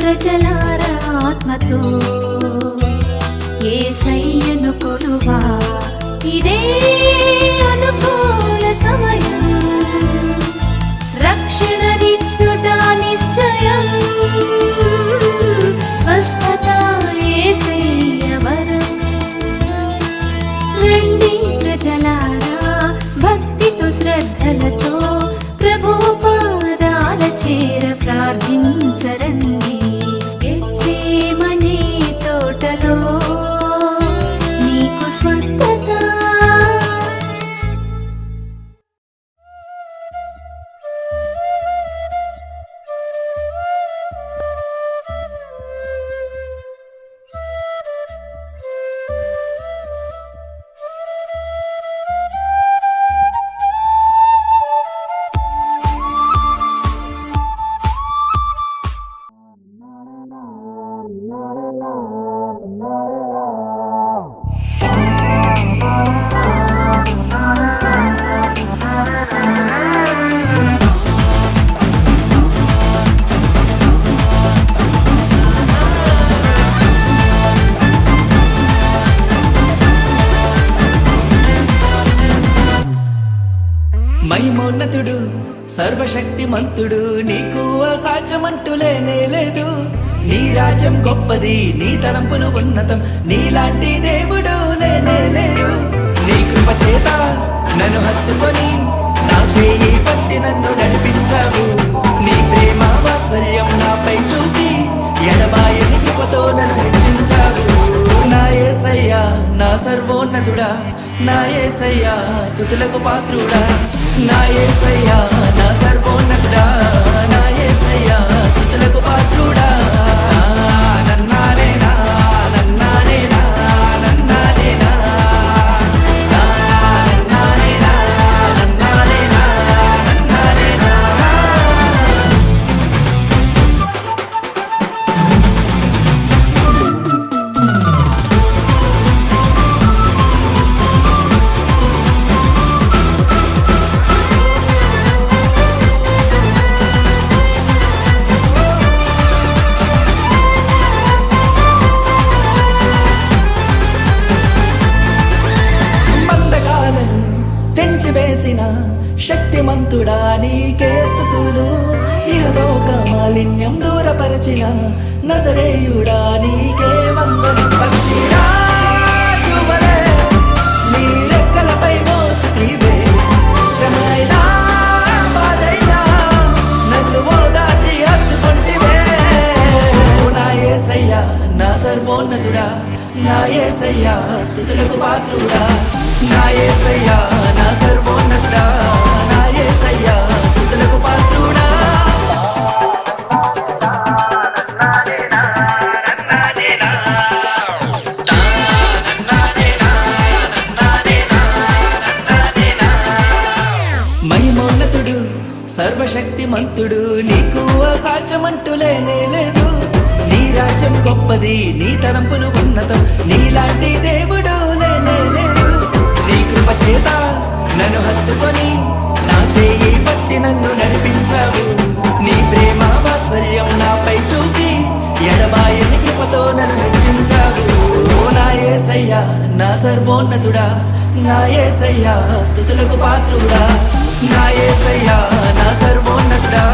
ప్రజలార ఆత్మతో యేసయ్యను కొలువా, ఇదే అనుకూల సమయం. రక్షణనిచ్చుట నిశ్చయం, స్వస్థత యేసయ్య వరం. రండి ప్రజలారా, భక్తితో శ్రద్ధలతో ప్రభు పాదాల చేర ప్రార్థించరండి. గెత్సేమనే తోటలో నీకు స్వస్థత. మహిమోన్నతుడు సర్వశక్తిమంతుడు, నీకు అసాధ్యమంటూ లేనే లేదు. నీ రాజ్యం గొప్పది, నీ తలంపులు ఉన్నతం, నీలాంటి దేవుడు లేనే లేరు. నీ కృప చేత నన్ను హత్తుకొని నా చేయి పట్టి నన్ను నడిపించావు. నీ ప్రేమ వాత్సల్యం నాపై చూపి ఎడబాయని కృపతో నన్ను హెచ్చించావు. నా యేసయ్యా నా సర్వోన్నతుడా, నా యేసయ్యా స్తుతులకు పాత్రుడా, నా యేసయ్యా నా సర్వోన్నతుడా, నా యేసయ్యా స్తుతులకు పాత్రుడా. నన్నానేనా నన్నానేనా నన్నానేనా నన్నానేనా నన్నానేనా నన్నానేనా. తెంచివేసిన శక్తిమంతుడా నీకే స్తుతులు. ఇహలోక మాలిన్యం దూరపరచిన నజరేయుడా నీకే వందనం. పక్షిరాజువలే నీ రెక్కలపై మోసితివే, శ్రమైనా బాధైనా నన్ను ఓదార్చి హత్తుకొంటివే. నా యేసయ్యా నా సర్వోన్నతుడా, నా యేసయ్యా స్తుతులకు పాత్రుడా, నా యేసయ్యా నా సర్వోన్నతుడా, నా యేసయ్యా స్తుతులకు పాత్రుడా. మహిమోన్నతుడు సర్వశక్తిమంతుడు, నీకు అసాధ్యమంటూ లేనే లేదు. నీ రాజ్యం గొప్పది, నీ తలంపులు ఉన్నతం, నీలాంటి దేవుడు లేనే లేడు. నీ కృప చేత నన్ను హత్తుకొని నా చేయి పట్టి నన్ను నడిపించావు. నీ ప్రేమ వాత్సల్యం నాపై చూపి ఎడబాయని కృపతో నన్ను హెచ్చించావు. నా యేసయ్యా నా సర్వోన్నతుడా, నా యేసయ్యా స్తుతులకు పాత్రుడా, నా యేసయ్యా నా సర్వోన్నతుడా.